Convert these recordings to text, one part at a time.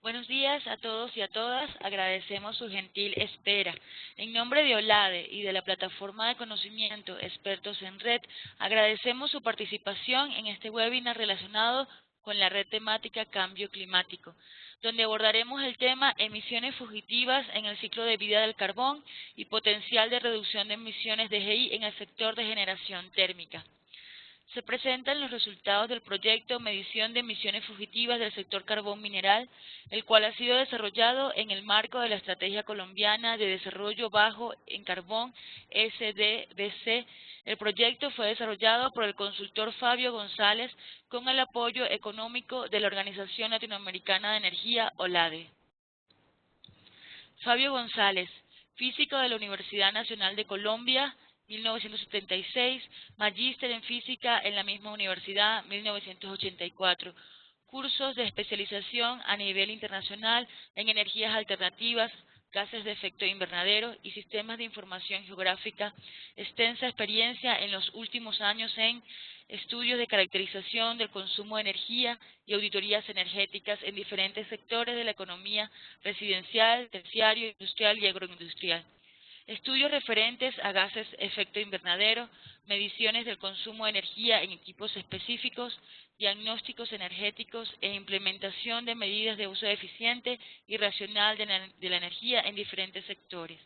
Buenos días a todos y a todas. Agradecemos su gentil espera. En nombre de OLADE y de la Plataforma de Conocimiento Expertos en Red, agradecemos su participación en este webinar relacionado con la red temática Cambio Climático, donde abordaremos el tema emisiones fugitivas en el ciclo de vida del carbón y potencial de reducción de emisiones de GI en el sector de generación térmica. Se presentan los resultados del proyecto Medición de Emisiones Fugitivas del Sector Carbón Mineral, el cual ha sido desarrollado en el marco de la Estrategia Colombiana de Desarrollo Bajo en Carbón, SDBC. El proyecto fue desarrollado por el consultor Fabio González con el apoyo económico de la Organización Latinoamericana de Energía, OLADE. Fabio González, físico de la Universidad Nacional de Colombia, 1976, magíster en física en la misma universidad, 1984, cursos de especialización a nivel internacional en energías alternativas, gases de efecto invernadero y sistemas de información geográfica, extensa experiencia en los últimos años en estudios de caracterización del consumo de energía y auditorías energéticas en diferentes sectores de la economía residencial, terciario, industrial y agroindustrial. Estudios referentes a gases efecto invernadero, mediciones del consumo de energía en equipos específicos, diagnósticos energéticos e implementación de medidas de uso eficiente y racional de la energía en diferentes sectores.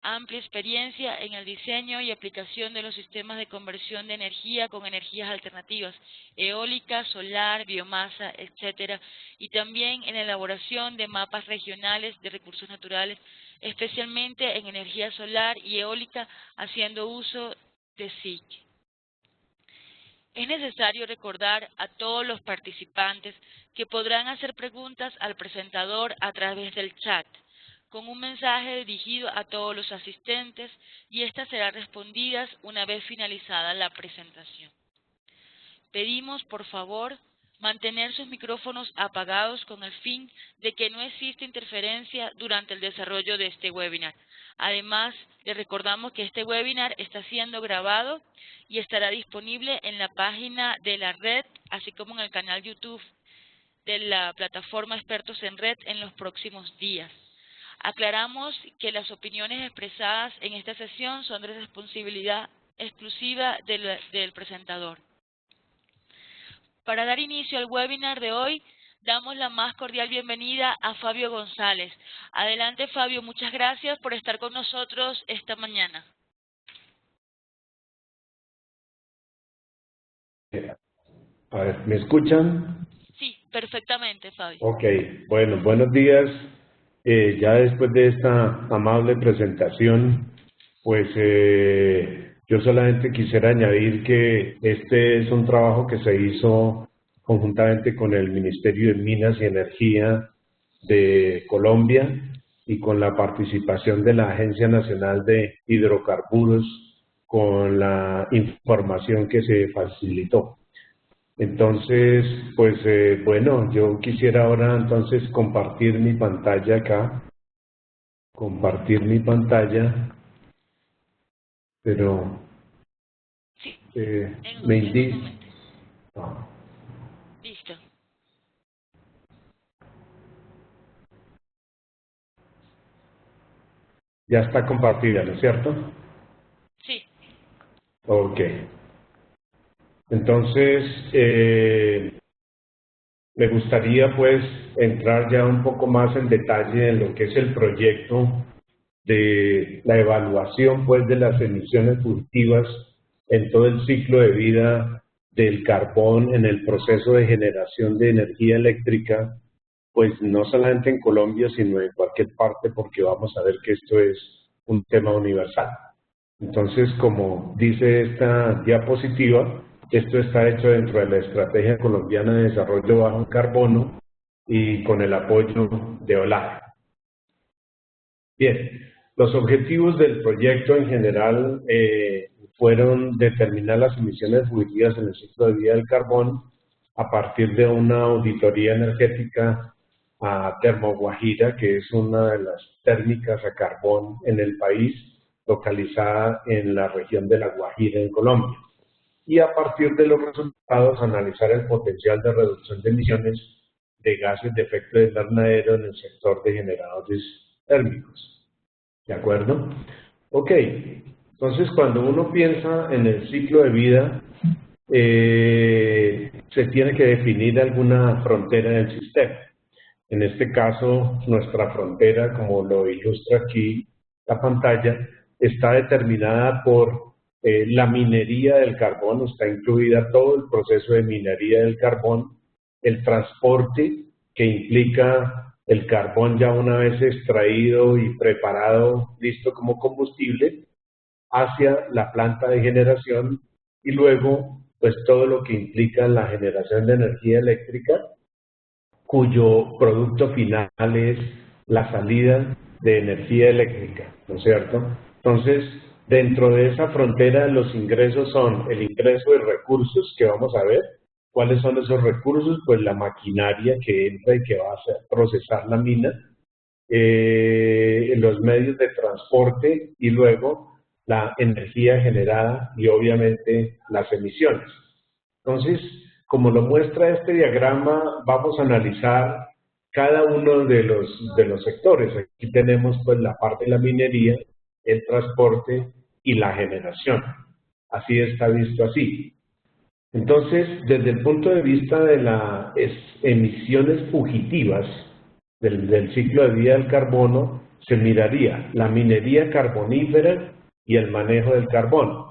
Amplia experiencia en el diseño y aplicación de los sistemas de conversión de energía con energías alternativas, eólica, solar, biomasa, etcétera, y también en la elaboración de mapas regionales de recursos naturales, especialmente en energía solar y eólica, haciendo uso de SIC. Es necesario recordar a todos los participantes que podrán hacer preguntas al presentador a través del chat, con un mensaje dirigido a todos los asistentes, y estas serán respondidas una vez finalizada la presentación. Pedimos, por favor, mantener sus micrófonos apagados con el fin de que no exista interferencia durante el desarrollo de este webinar. Además, les recordamos que este webinar está siendo grabado y estará disponible en la página de la red, así como en el canal YouTube de la plataforma Expertos en Red en los próximos días. Aclaramos que las opiniones expresadas en esta sesión son de responsabilidad exclusiva del presentador. Para dar inicio al webinar de hoy, damos la más cordial bienvenida a Fabio González. Adelante, Fabio, muchas gracias por estar con nosotros esta mañana. A ver, ¿me escuchan? Sí, perfectamente, Fabio. Ok, bueno, buenos días. Ya después de esta amable presentación, pues yo solamente quisiera añadir que este es un trabajo que se hizo conjuntamente con el Ministerio de Minas y Energía de Colombia y con la participación de la Agencia Nacional de Hidrocarburos, con la información que se facilitó. Entonces, pues bueno, yo quisiera ahora entonces compartir mi pantalla acá, compartir mi pantalla, pero Sí, me en un indica, momento. Listo. ya está compartida, ¿no es cierto? Sí. Ok. Entonces, me gustaría pues entrar ya un poco más en detalle en lo que es el proyecto de la evaluación pues de las emisiones fugitivas en todo el ciclo de vida del carbón en el proceso de generación de energía eléctrica, pues no solamente en Colombia sino en cualquier parte, porque vamos a ver que esto es un tema universal. Entonces, como dice esta diapositiva, esto está hecho dentro de la Estrategia Colombiana de Desarrollo Bajo en Carbono y con el apoyo de OLADE. Bien, los objetivos del proyecto en general fueron determinar las emisiones fugitivas en el ciclo de vida del carbón a partir de una auditoría energética a Termoguajira, que es una de las térmicas a carbón en el país, localizada en la región de La Guajira, en Colombia. Y a partir de los resultados, analizar el potencial de reducción de emisiones de gases de efecto invernadero en el sector de generadores térmicos. ¿De acuerdo? Ok, entonces cuando uno piensa en el ciclo de vida, se tiene que definir alguna frontera en el sistema. En este caso, nuestra frontera, como lo ilustra aquí la pantalla, está determinada por la minería del carbón, está incluida todo el proceso de minería del carbón, el transporte, que implica el carbón ya una vez extraído y preparado, listo como combustible, hacia la planta de generación, y luego pues todo lo que implica la generación de energía eléctrica, cuyo producto final es la salida de energía eléctrica, ¿no es cierto? Entonces, dentro de esa frontera, los ingresos son el ingreso de recursos, que vamos a ver. ¿Cuáles son esos recursos? Pues la maquinaria que entra y que va a procesar la mina, los medios de transporte y luego la energía generada y obviamente las emisiones. Entonces, como lo muestra este diagrama, vamos a analizar cada uno de los sectores. Aquí tenemos pues la parte de la minería, el transporte y la generación. Así está visto así. Entonces, desde el punto de vista de las emisiones fugitivas del ciclo de vida del carbono, se miraría la minería carbonífera y el manejo del carbón.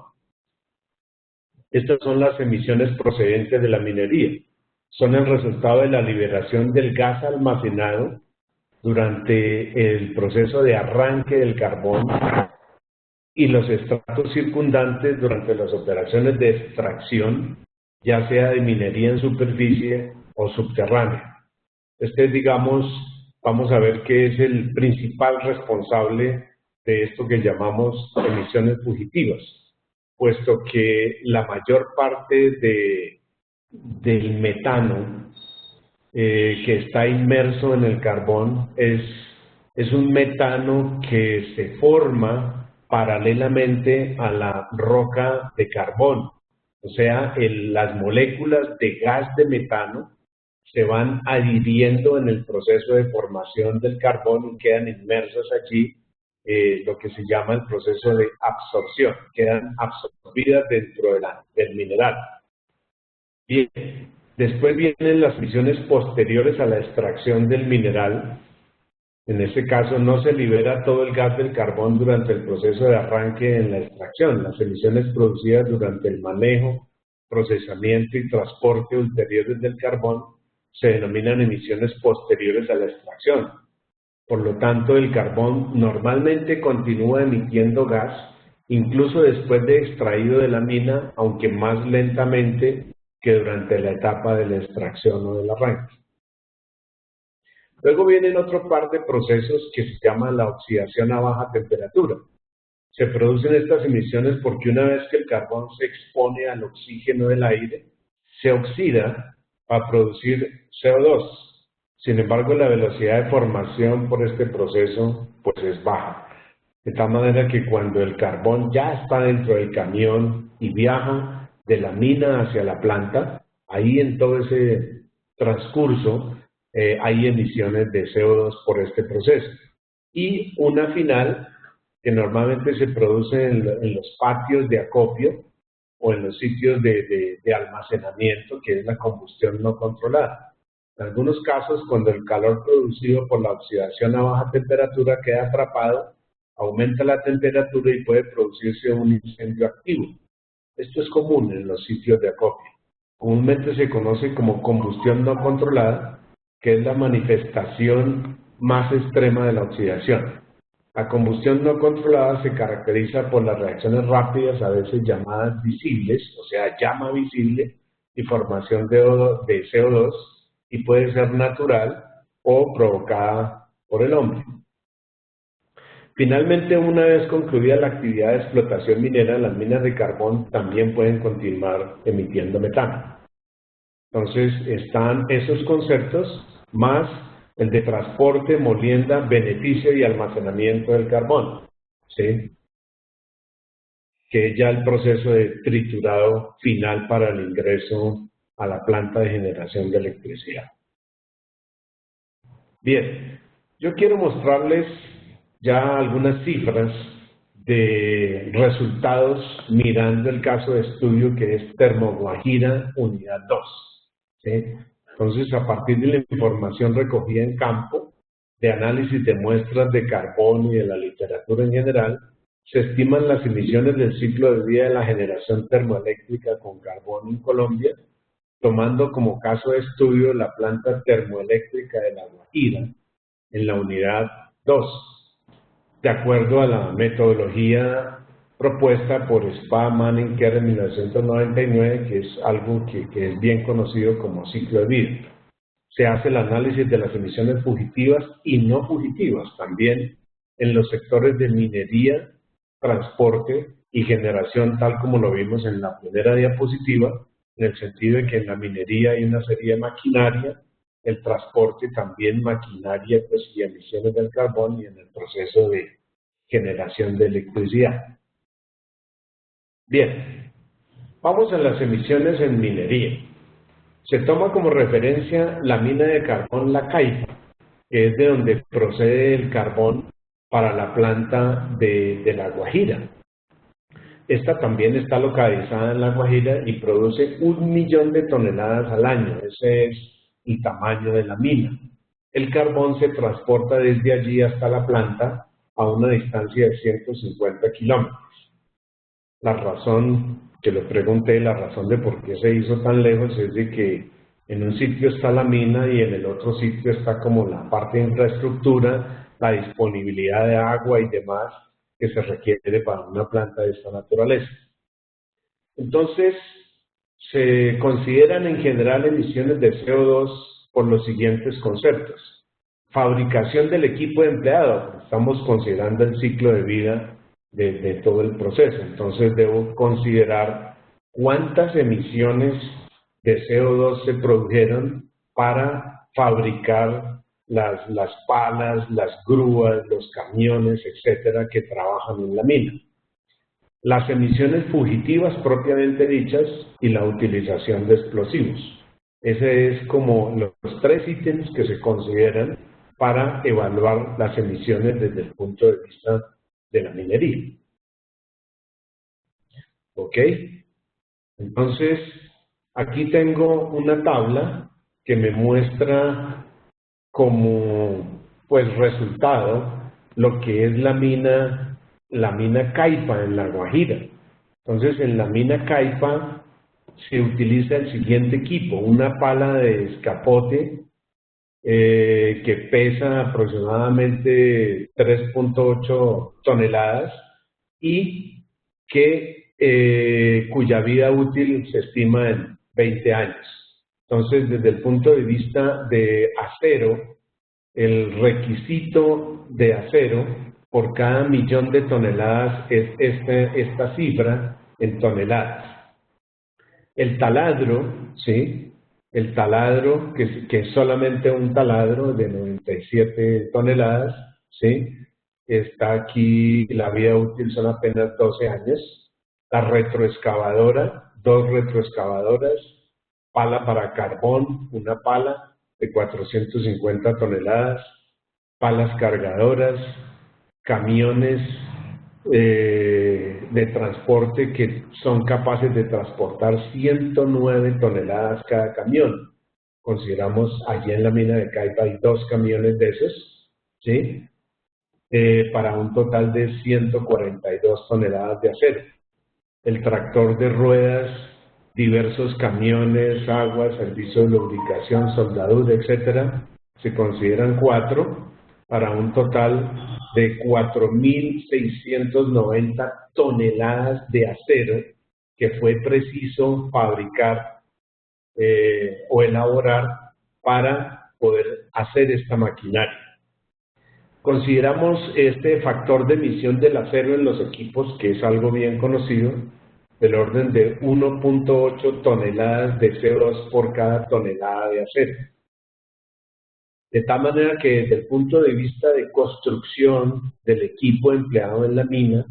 Estas son las emisiones procedentes de la minería. Son el resultado de la liberación del gas almacenado durante el proceso de arranque del carbón y los estratos circundantes durante las operaciones de extracción, ya sea de minería en superficie o subterránea. Este, digamos, vamos a ver que es el principal responsable de esto que llamamos emisiones fugitivas, puesto que la mayor parte del metano que está inmerso en el carbón es un metano que se forma paralelamente a la roca de carbón. O sea, las moléculas de gas de metano se van adhiriendo en el proceso de formación del carbón y quedan inmersas allí, lo que se llama el proceso de absorción, quedan absorbidas dentro del mineral. Bien, después vienen las emisiones posteriores a la extracción del mineral. En este caso no se libera todo el gas del carbón durante el proceso de arranque en la extracción. Las emisiones producidas durante el manejo, procesamiento y transporte ulteriores del carbón se denominan emisiones posteriores a la extracción. Por lo tanto, el carbón normalmente continúa emitiendo gas incluso después de extraído de la mina, aunque más lentamente que durante la etapa de la extracción o del arranque. Luego vienen otro par de procesos que se llaman la oxidación a baja temperatura. Se producen estas emisiones porque una vez que el carbón se expone al oxígeno del aire, se oxida para producir CO2. Sin embargo, la velocidad de formación por este proceso pues es baja. De tal manera que cuando el carbón ya está dentro del camión y viaja de la mina hacia la planta, ahí en todo ese transcurso hay emisiones de CO2 por este proceso. Y una final que normalmente se produce en los patios de acopio o en los sitios de almacenamiento, que es la combustión no controlada. En algunos casos, cuando el calor producido por la oxidación a baja temperatura queda atrapado, aumenta la temperatura y puede producirse un incendio activo. Esto es común en los sitios de acopio. Comúnmente se conoce como combustión no controlada, que es la manifestación más extrema de la oxidación. La combustión no controlada se caracteriza por las reacciones rápidas, a veces llamadas visibles, o sea, llama visible, y formación de CO2, y puede ser natural o provocada por el hombre. Finalmente, una vez concluida la actividad de explotación minera, las minas de carbón también pueden continuar emitiendo metano. Entonces, están esos conceptos más el de transporte, molienda, beneficio y almacenamiento del carbón, ¿sí? Que es ya el proceso de triturado final para el ingreso a la planta de generación de electricidad. Bien, yo quiero mostrarles ya algunas cifras de resultados mirando el caso de estudio que es Termoguajira Unidad 2. ¿Sí? Entonces, a partir de la información recogida en campo, de análisis de muestras de carbón y de la literatura en general, se estiman las emisiones del ciclo de vida de la generación termoeléctrica con carbón en Colombia, tomando como caso de estudio la planta termoeléctrica de La Guajira en la unidad 2, de acuerdo a la metodología propuesta por Spa, Manning, Kerr en 1999, que es algo que es bien conocido como ciclo de vida. Se hace el análisis de las emisiones fugitivas y no fugitivas, también en los sectores de minería, transporte y generación, tal como lo vimos en la primera diapositiva, en el sentido de que en la minería hay una serie de maquinaria, el transporte también maquinaria pues, y emisiones del carbón y en el proceso de generación de electricidad. Bien, vamos a las emisiones en minería. Se toma como referencia la mina de carbón La Caipa, que es de donde procede el carbón para la planta de La Guajira. Esta también está localizada en La Guajira y produce 1 millón de toneladas al año. Ese es el tamaño de la mina. El carbón se transporta desde allí hasta la planta a una distancia de 150 kilómetros. La razón, que le pregunté, la razón de por qué se hizo tan lejos es de que en un sitio está la mina y en el otro sitio está como la parte de infraestructura, la disponibilidad de agua y demás que se requiere para una planta de esta naturaleza. Entonces, se consideran en general emisiones de CO2 por los siguientes conceptos. Fabricación del equipo empleado. Estamos considerando el ciclo de vida de todo el proceso. Entonces, debo considerar cuántas emisiones de CO2 se produjeron para fabricar las palas, las grúas, los camiones, etcétera, que trabajan en la mina. Las emisiones fugitivas propiamente dichas y la utilización de explosivos. Ese es como los 3 ítems que se consideran para evaluar las emisiones desde el punto de vista de la minería. ¿Ok? Entonces, aquí tengo una tabla que me muestra como pues resultado lo que es la mina Caipa en La Guajira. Entonces, en la mina Caipa se utiliza el siguiente equipo: una pala de escapote que pesa aproximadamente 3.8 toneladas y cuya vida útil se estima en 20 años. Entonces, desde el punto de vista de acero, el requisito de acero por cada 1.000.000 de toneladas es esta cifra en toneladas. El taladro, ¿sí? El taladro, que es solamente un taladro de 97 toneladas, ¿sí? Está aquí, la vida útil son apenas 12 años. La retroexcavadora, 2 retroexcavadoras, pala para carbón, una pala de 450 toneladas, palas cargadoras, camiones de transporte que son capaces de transportar 109 toneladas cada camión. Consideramos allí en la mina de Caipa hay 2 camiones de esos, ¿sí? Para un total de 142 toneladas de acero. El tractor de ruedas, diversos camiones, agua, servicio de lubricación, soldadura, etcétera, se consideran 4 para un total de 4.690 toneladas de acero que fue preciso fabricar o elaborar para poder hacer esta maquinaria. Consideramos este factor de emisión del acero en los equipos, que es algo bien conocido, del orden de 1.8 toneladas de CO2 por cada tonelada de acero. De tal manera que desde el punto de vista de construcción del equipo empleado en la mina,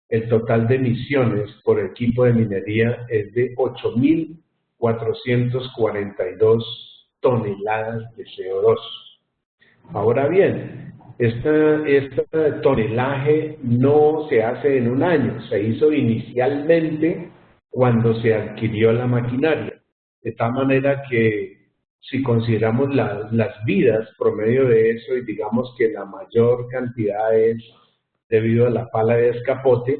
el total de emisiones por equipo de minería es de 8.442 toneladas de CO2. Ahora bien, este tonelaje no se hace en un año, se hizo inicialmente cuando se adquirió la maquinaria, de tal manera que si consideramos las vidas promedio de eso y digamos que la mayor cantidad es debido a la pala de escapote,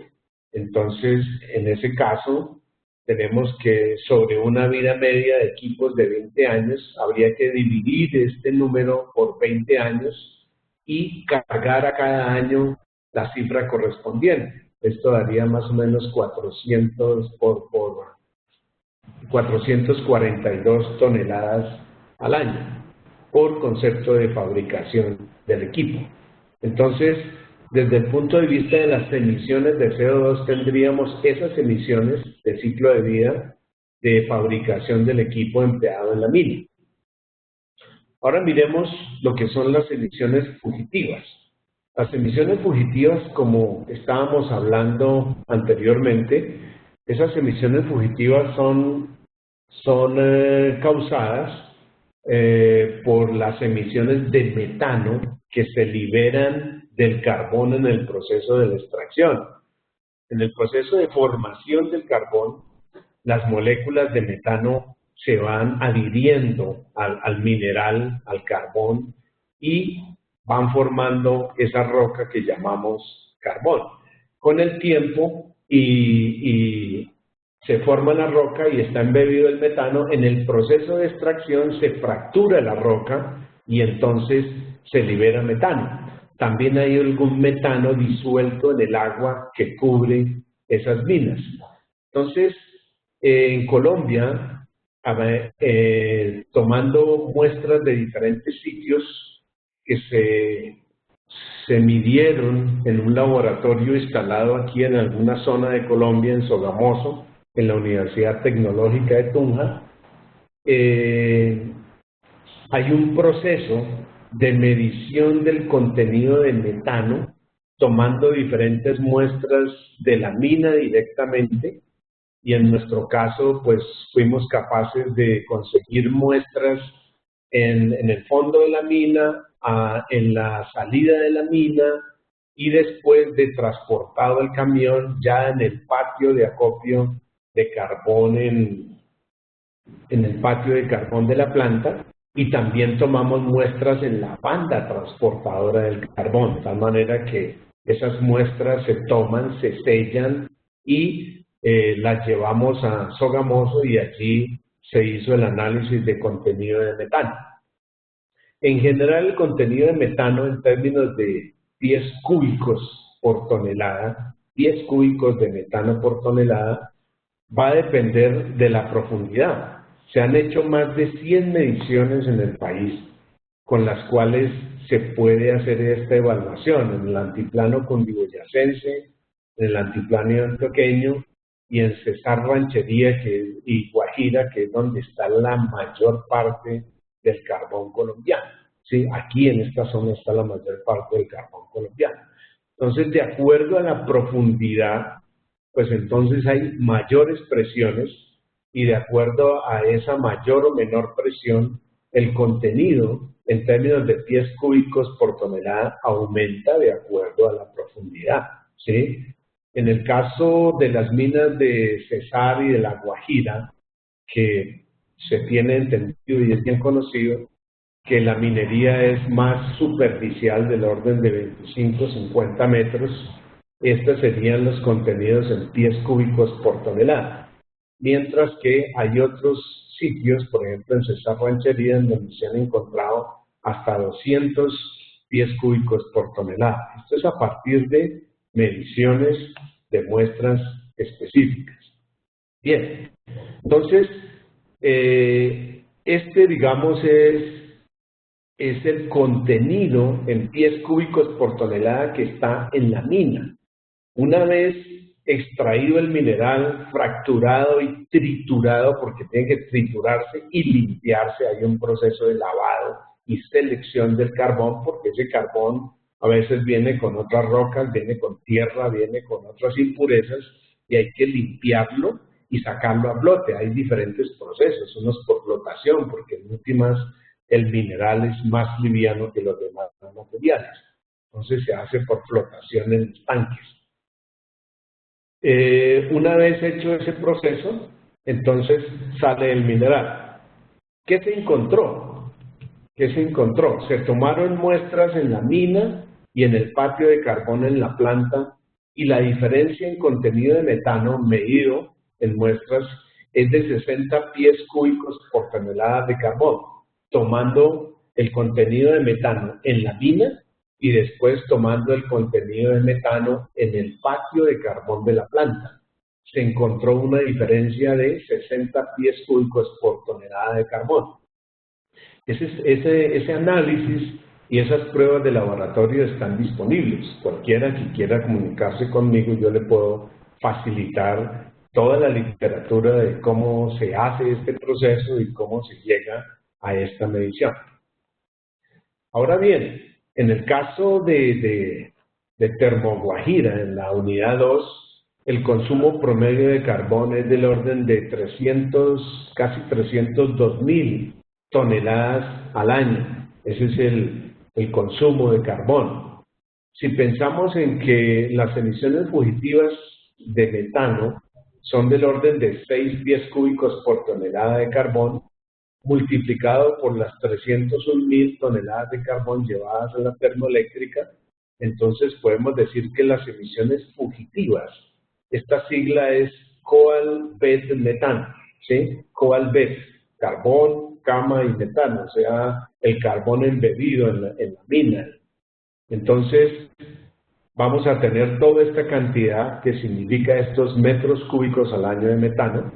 entonces en ese caso tenemos que sobre una vida media de equipos de 20 años, habría que dividir este número por 20 años y cargar a cada año la cifra correspondiente. Esto daría más o menos 400 por 442 toneladas al año por concepto de fabricación del equipo. Entonces, desde el punto de vista de las emisiones de CO2, tendríamos esas emisiones de ciclo de vida de fabricación del equipo empleado en la mina. Ahora miremos lo que son las emisiones fugitivas. Las emisiones fugitivas, como estábamos hablando anteriormente, esas emisiones fugitivas son causadas por las emisiones de metano que se liberan del carbón en el proceso de la extracción. En el proceso de formación del carbón, las moléculas de metano se van adhiriendo al mineral, al carbón, y van formando esa roca que llamamos carbón. Con el tiempo y se forma la roca y está embebido el metano, en el proceso de extracción se fractura la roca y entonces se libera metano. También hay algún metano disuelto en el agua que cubre esas minas. Entonces, en Colombia, tomando muestras de diferentes sitios que se midieron en un laboratorio instalado aquí en alguna zona de Colombia, en Sogamoso, en la Universidad Tecnológica de Tunja, hay un proceso de medición del contenido de metano, tomando diferentes muestras de la mina directamente, y en nuestro caso, pues fuimos capaces de conseguir muestras en el fondo de la mina, en la salida de la mina, y después de transportado el camión ya en el patio de acopio de carbón en el patio de carbón de la planta, y también tomamos muestras en la banda transportadora del carbón, de tal manera que esas muestras se toman, se sellan y las llevamos a Sogamoso y allí se hizo el análisis de contenido de metano. En general, el contenido de metano en términos de pies cúbicos por tonelada, pies cúbicos de metano por tonelada, va a depender de la profundidad. Se han hecho más de 100 mediciones en el país con las cuales se puede hacer esta evaluación en el altiplano cundiboyacense, en el altiplano antioqueño y en Cesar Ranchería y Guajira, que es donde está la mayor parte del carbón colombiano. ¿Sí? Aquí en esta zona está la mayor parte del carbón colombiano. Entonces, de acuerdo a la profundidad, pues entonces hay mayores presiones y de acuerdo a esa mayor o menor presión, el contenido en términos de pies cúbicos por tonelada aumenta de acuerdo a la profundidad, ¿sí? En el caso de las minas de Cesar y de La Guajira, que se tiene entendido y es bien conocido, que la minería es más superficial del orden de 25, 50 metros, estos serían los contenidos en pies cúbicos por tonelada. Mientras que hay otros sitios, por ejemplo en Cesar Ranchería, en donde se han encontrado hasta 200 pies cúbicos por tonelada. Esto es a partir de mediciones de muestras específicas. Bien, entonces, digamos, es el contenido en pies cúbicos por tonelada que está en la mina. Una vez extraído el mineral, fracturado y triturado, porque tiene que triturarse y limpiarse, hay un proceso de lavado y selección del carbón, porque ese carbón a veces viene con otras rocas, viene con tierra, viene con otras impurezas, y hay que limpiarlo y sacarlo a flote. Hay diferentes procesos, unos por flotación, porque en últimas el mineral es más liviano que los demás materiales. Entonces se hace por flotación en los tanques. Una vez hecho ese proceso, entonces sale el mineral. ¿Qué se encontró? ¿Qué se encontró? Se tomaron muestras en la mina y en el patio de carbón en la planta, y la diferencia en contenido de metano medido en muestras es de 60 pies cúbicos por tonelada de carbón, tomando el contenido de metano en la mina y después tomando el contenido de metano en el patio de carbón de la planta. Se encontró una diferencia de 60 pies cúbicos por tonelada de carbón. Ese análisis y esas pruebas de laboratorio están disponibles. Cualquiera que quiera comunicarse conmigo, yo le puedo facilitar toda la literatura de cómo se hace este proceso y cómo se llega a esta medición. Ahora bien, en el caso de Termoguajira, en la unidad 2, el consumo promedio de carbón es del orden de casi 302.000 toneladas al año. Ese es el consumo de carbón. Si pensamos en que las emisiones fugitivas de metano son del orden de 6 pies cúbicos por tonelada de carbón, multiplicado por las 301.000 toneladas de carbón llevadas a la termoeléctrica, entonces podemos decir que las emisiones fugitivas, esta sigla es coal-bed metano, ¿sí? Coal-bed, carbón, cama y metano, o sea, el carbón embebido en la mina. Entonces, vamos a tener toda esta cantidad que significa estos metros cúbicos al año de metano,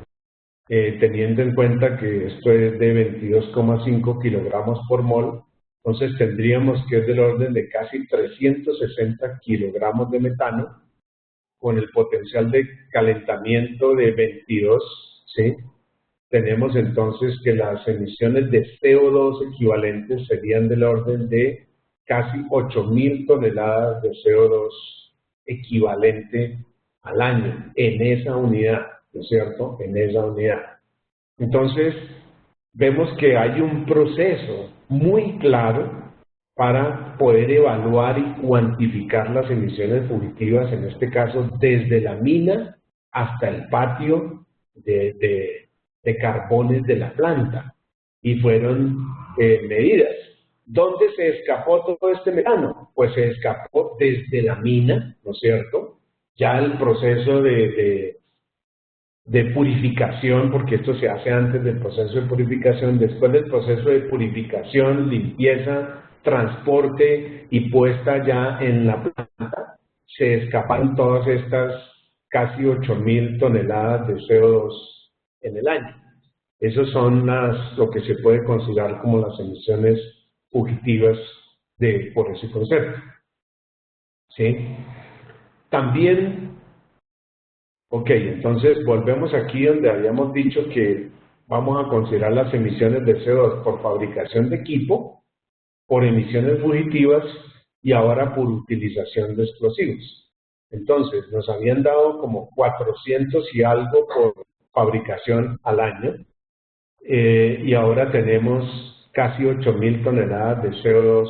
teniendo en cuenta que esto es de 22,5 kilogramos por mol, entonces tendríamos que es del orden de casi 360 kilogramos de metano, con el potencial de calentamiento de 22, ¿sí? Tenemos entonces que las emisiones de CO2 equivalentes serían del orden de casi 8.000 toneladas de CO2 equivalente al año en esa unidad, ¿no es cierto? En esa unidad. Entonces, vemos que hay un proceso muy claro para poder evaluar y cuantificar las emisiones fugitivas, en este caso desde la mina hasta el patio de carbones de la planta, y fueron medidas. ¿Dónde se escapó todo este metano? Pues se escapó desde la mina, ¿no es cierto? Ya el proceso de purificación, porque esto se hace antes del proceso de purificación, después del proceso de purificación, limpieza, transporte y puesta ya en la planta, se escapan todas estas casi 8.000 toneladas de CO2 en el año. Esas son lo que se puede considerar como las emisiones fugitivas por ese concepto. ¿Sí? También, ok, entonces volvemos aquí donde habíamos dicho que vamos a considerar las emisiones de CO2 por fabricación de equipo, por emisiones fugitivas y ahora por utilización de explosivos. Entonces, nos habían dado como 400 y algo por fabricación al año, y ahora tenemos casi 8.000 toneladas de CO2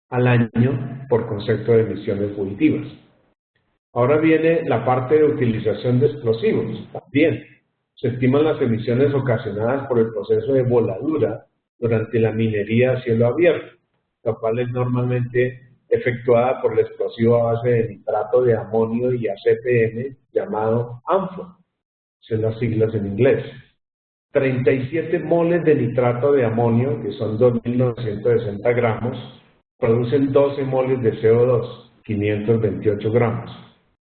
al año por concepto de emisiones fugitivas. Ahora viene la parte de utilización de explosivos. También se estiman las emisiones ocasionadas por el proceso de voladura durante la minería a cielo abierto, la cual es normalmente efectuada por el explosivo a base de nitrato de amonio y ACPM llamado ANFO, son las siglas en inglés. 37 moles de nitrato de amonio, que son 2.960 gramos, producen 12 moles de CO2, 528 gramos.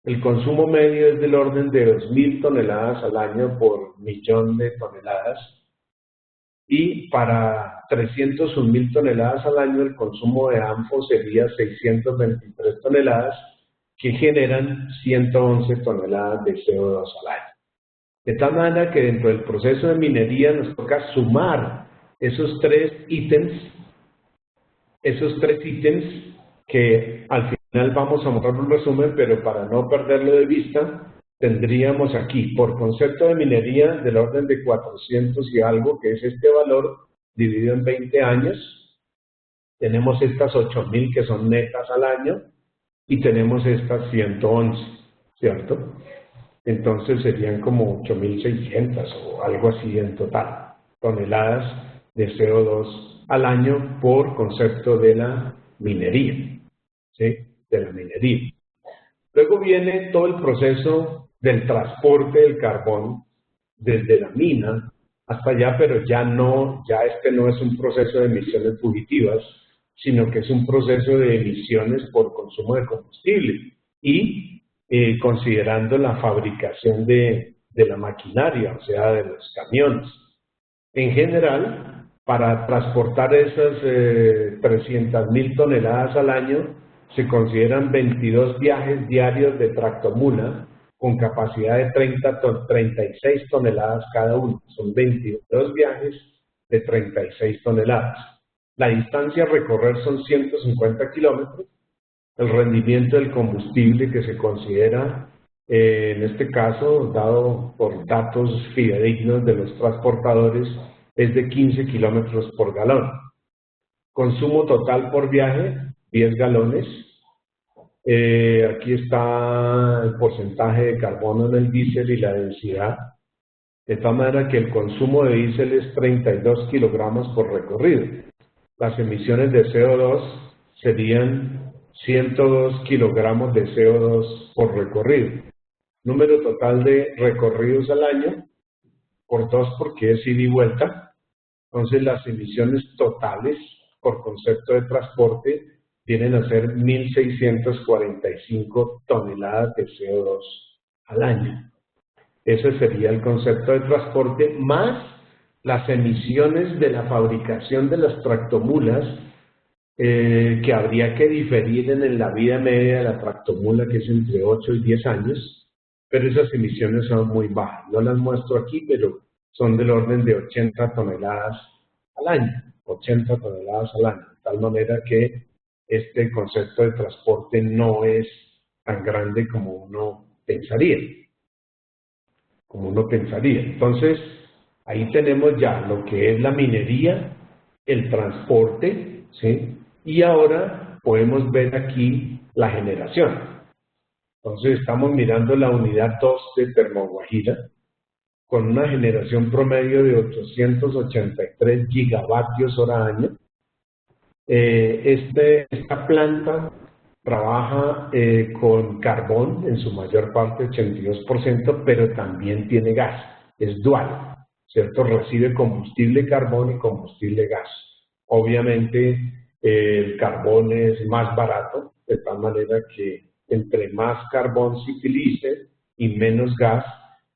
El consumo medio es del orden de 2.000 toneladas al año por millón de toneladas, y para 301.000 toneladas al año el consumo de ANFO sería 623 toneladas, que generan 111 toneladas de CO2 al año. De tal manera que dentro del proceso de minería nos toca sumar esos tres ítems que al final vamos a mostrar un resumen, pero para no perderlo de vista, tendríamos aquí, por concepto de minería, del orden de 400 y algo, que es este valor, dividido en 20 años, tenemos estas 8.000 que son netas al año y tenemos estas 111, ¿cierto? Entonces serían como 8.600 o algo así en total, toneladas de CO2 al año por concepto de la minería, ¿sí? De la minería. Luego viene todo el proceso del transporte del carbón desde la mina hasta allá, pero ya este no es un proceso de emisiones fugitivas, sino que es un proceso de emisiones por consumo de combustible y considerando la fabricación de la maquinaria, o sea, de los camiones. En general, para transportar esas 300.000 toneladas al año, se consideran 22 viajes diarios de tractomula con capacidad de 36 toneladas cada uno. Son 22 viajes de 36 toneladas. La distancia a recorrer son 150 kilómetros. El rendimiento del combustible que se considera, en este caso, dado por datos fidedignos de los transportadores, es de 15 kilómetros por galón. Consumo total por viaje, 10 galones. Aquí está el porcentaje de carbono en el diésel y la densidad. De tal manera que el consumo de diésel es 32 kilogramos por recorrido. Las emisiones de CO2 serían 102 kilogramos de CO2 por recorrido. Número total de recorridos al año, por 2 porque es ida y vuelta. Entonces las emisiones totales por concepto de transporte vienen a ser 1.645 toneladas de CO2 al año. Ese sería el concepto de transporte, más las emisiones de la fabricación de las tractomulas, que habría que diferir en la vida media de la tractomula, que es entre 8 y 10 años, pero esas emisiones son muy bajas. No las muestro aquí, pero son del orden de 80 toneladas al año, 80 toneladas al año, de tal manera que este concepto de transporte no es tan grande como uno pensaría. Entonces, ahí tenemos ya lo que es la minería, el transporte, ¿sí? Y ahora podemos ver aquí la generación. Entonces, estamos mirando la unidad 2 de Termoguajira, con una generación promedio de 883 gigavatios hora año. Esta planta trabaja con carbón en su mayor parte, 82%, pero también tiene gas, es dual, ¿cierto? Recibe combustible carbón y combustible gas. Obviamente el carbón es más barato, de tal manera que entre más carbón se utilice y menos gas,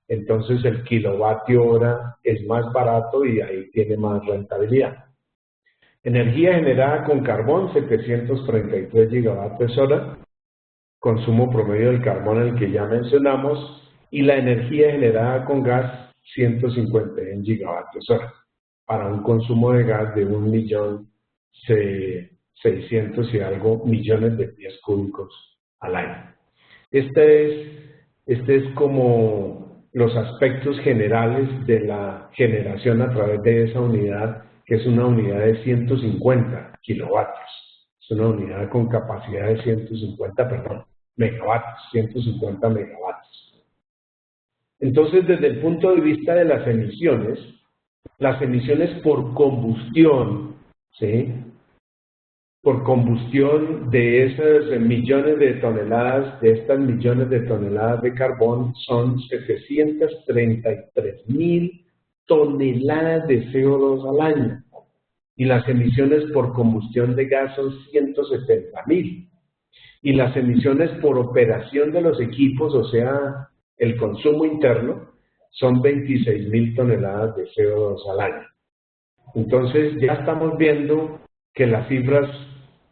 entonces el kilovatio hora es más barato y ahí tiene más rentabilidad. Energía generada con carbón, 733 gigavatios hora, consumo promedio del carbón el que ya mencionamos, y la energía generada con gas, 151 gigavatios hora, para un consumo de gas de 1.600.000 y algo millones de pies cúbicos al año. Este es como los aspectos generales de la generación a través de esa unidad, que es una unidad de 150 kilovatios. Es una unidad con capacidad de megavatios, 150 megavatios. Entonces, desde el punto de vista de las emisiones por combustión, ¿sí? Por combustión de esas millones de toneladas, de estas millones de toneladas de carbón, son 733.000 toneladas de CO2 al año. Y las emisiones por combustión de gas son 170.000. Y las emisiones por operación de los equipos, o sea, el consumo interno, son 26.000 toneladas de CO2 al año. Entonces ya estamos viendo que las cifras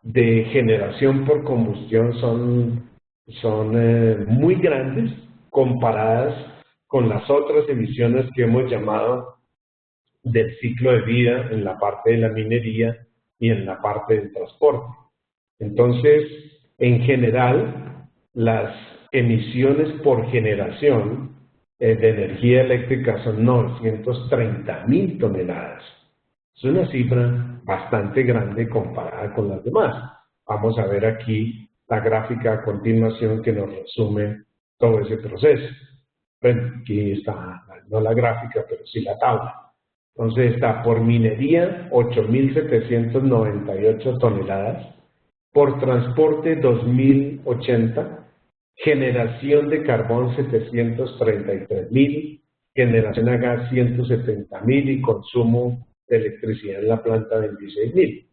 de generación por combustión son muy grandes comparadas con las otras emisiones que hemos llamado del ciclo de vida en la parte de la minería y en la parte del transporte. Entonces, en general, las emisiones por generación de energía eléctrica son 930.000 toneladas. Es una cifra bastante grande comparada con las demás. Vamos a ver aquí la gráfica a continuación que nos resume todo ese proceso. Bueno, aquí está, no la gráfica, pero sí la tabla. Entonces está por minería 8.798 toneladas, por transporte 2.080, generación de carbón 733.000, generación a gas 170.000 y consumo de electricidad en la planta 26.000.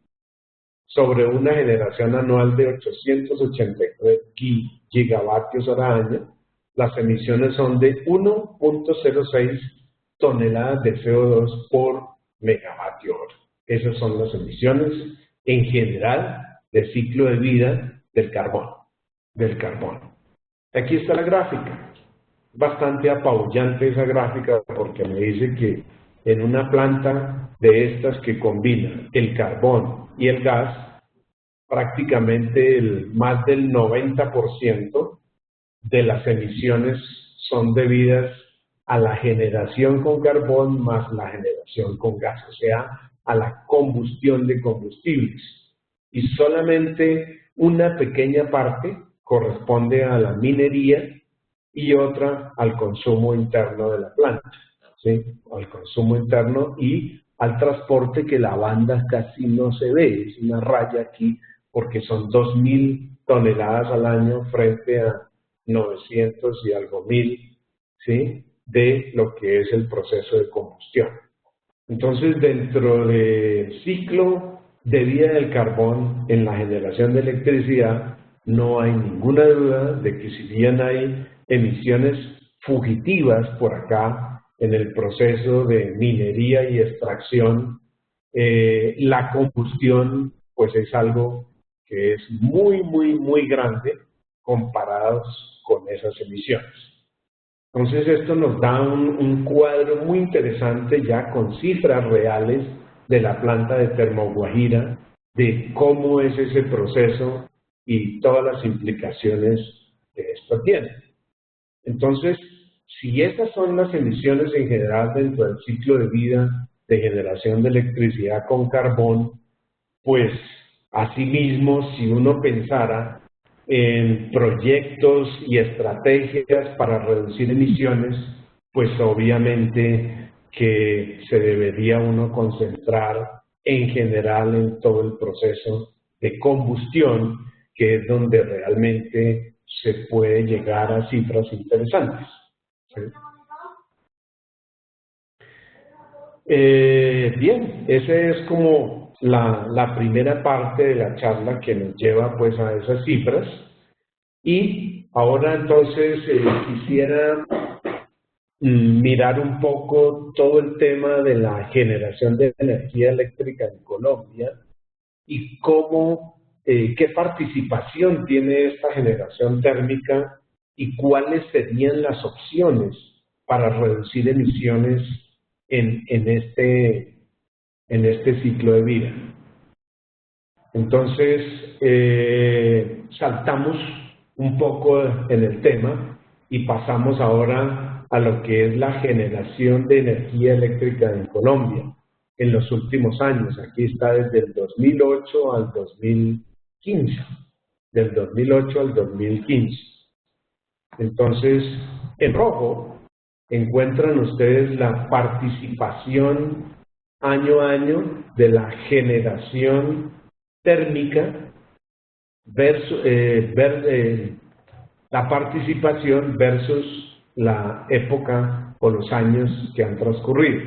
Sobre una generación anual de 883 gigavatios hora año, las emisiones son de 1.06 toneladas de CO2 por megavatio hora. Esas son las emisiones en general del ciclo de vida del carbón. Aquí está la gráfica. Bastante apabullante esa gráfica porque me dice que en una planta de estas que combina el carbón y el gas, prácticamente más del 90% de las emisiones son debidas a la generación con carbón más la generación con gas, o sea, a la combustión de combustibles. Y solamente una pequeña parte corresponde a la minería y otra al consumo interno de la planta, ¿sí? Al consumo interno y al transporte, que la banda casi no se ve, es una raya aquí porque son 2.000 toneladas al año frente a 900 y algo mil, ¿sí?, de lo que es el proceso de combustión. Entonces, dentro del ciclo de vida del carbón en la generación de electricidad, no hay ninguna duda de que si bien hay emisiones fugitivas por acá en el proceso de minería y extracción, la combustión pues es algo que es muy, muy, muy grande comparados con esas emisiones. Entonces esto nos da un cuadro muy interesante ya con cifras reales de la planta de Termoguajira, de cómo es ese proceso y todas las implicaciones que esto tiene. Entonces, si esas son las emisiones en general dentro del ciclo de vida de generación de electricidad con carbón, pues asimismo, si uno pensara en proyectos y estrategias para reducir emisiones, pues obviamente que se debería uno concentrar en general en todo el proceso de combustión, que es donde realmente se puede llegar a cifras interesantes, ¿sí? Bien, esa es como la primera parte de la charla que nos lleva pues a esas cifras. Y ahora entonces quisiera mirar un poco todo el tema de la generación de energía eléctrica en Colombia y cómo, qué participación tiene esta generación térmica y cuáles serían las opciones para reducir emisiones en este ciclo de vida. Entonces, saltamos un poco en el tema y pasamos ahora a lo que es la generación de energía eléctrica en Colombia en los últimos años. Aquí está desde el 2008 al 2015. Del 2008 al 2015. Entonces, en rojo encuentran ustedes la participación año a año de la generación térmica versus la participación versus la época o los años que han transcurrido.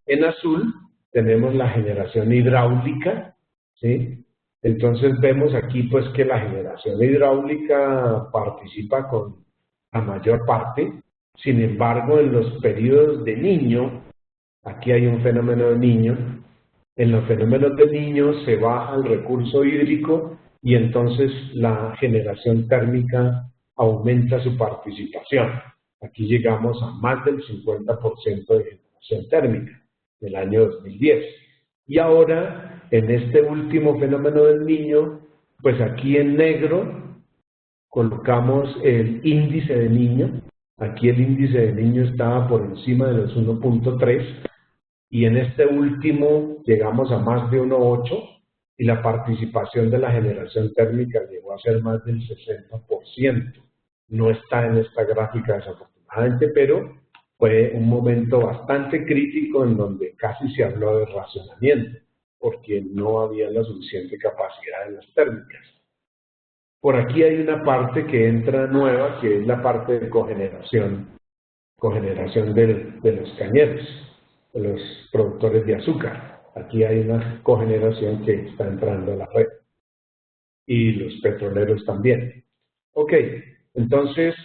En azul tenemos la generación hidráulica, ¿sí? Entonces vemos aquí pues que la generación hidráulica participa con la mayor parte. Sin embargo, en los periodos de Niño, aquí hay un fenómeno de Niño, en los fenómenos de Niño se baja el recurso hídrico y entonces la generación térmica aumenta su participación. Aquí llegamos a más del 50% de generación térmica del año 2010. Y ahora, en este último fenómeno del Niño, pues aquí en negro colocamos el índice de Niño. Aquí el índice de Niño estaba por encima de los 1.3 y en este último llegamos a más de 1.8 y la participación de la generación térmica llegó a ser más del 60%. No está en esta gráfica desafortunadamente, pero fue un momento bastante crítico en donde casi se habló de racionamiento, porque no había la suficiente capacidad de las térmicas. Por aquí hay una parte que entra nueva, que es la parte de cogeneración de los cañeros, de los productores de azúcar. Aquí hay una cogeneración que está entrando a la red. Y los petroleros también. Ok, entonces,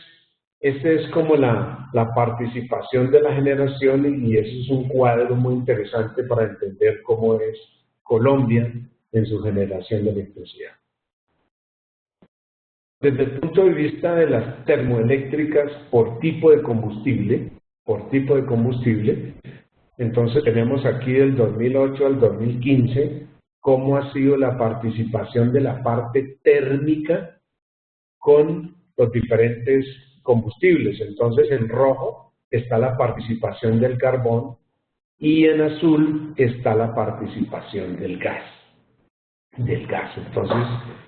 esta es como la participación de la generación y eso es un cuadro muy interesante para entender cómo es Colombia en su generación de electricidad. Desde el punto de vista de las termoeléctricas por tipo de combustible, entonces tenemos aquí del 2008 al 2015 cómo ha sido la participación de la parte térmica con los diferentes combustibles. Entonces en rojo está la participación del carbón y en azul está la participación del gas. Entonces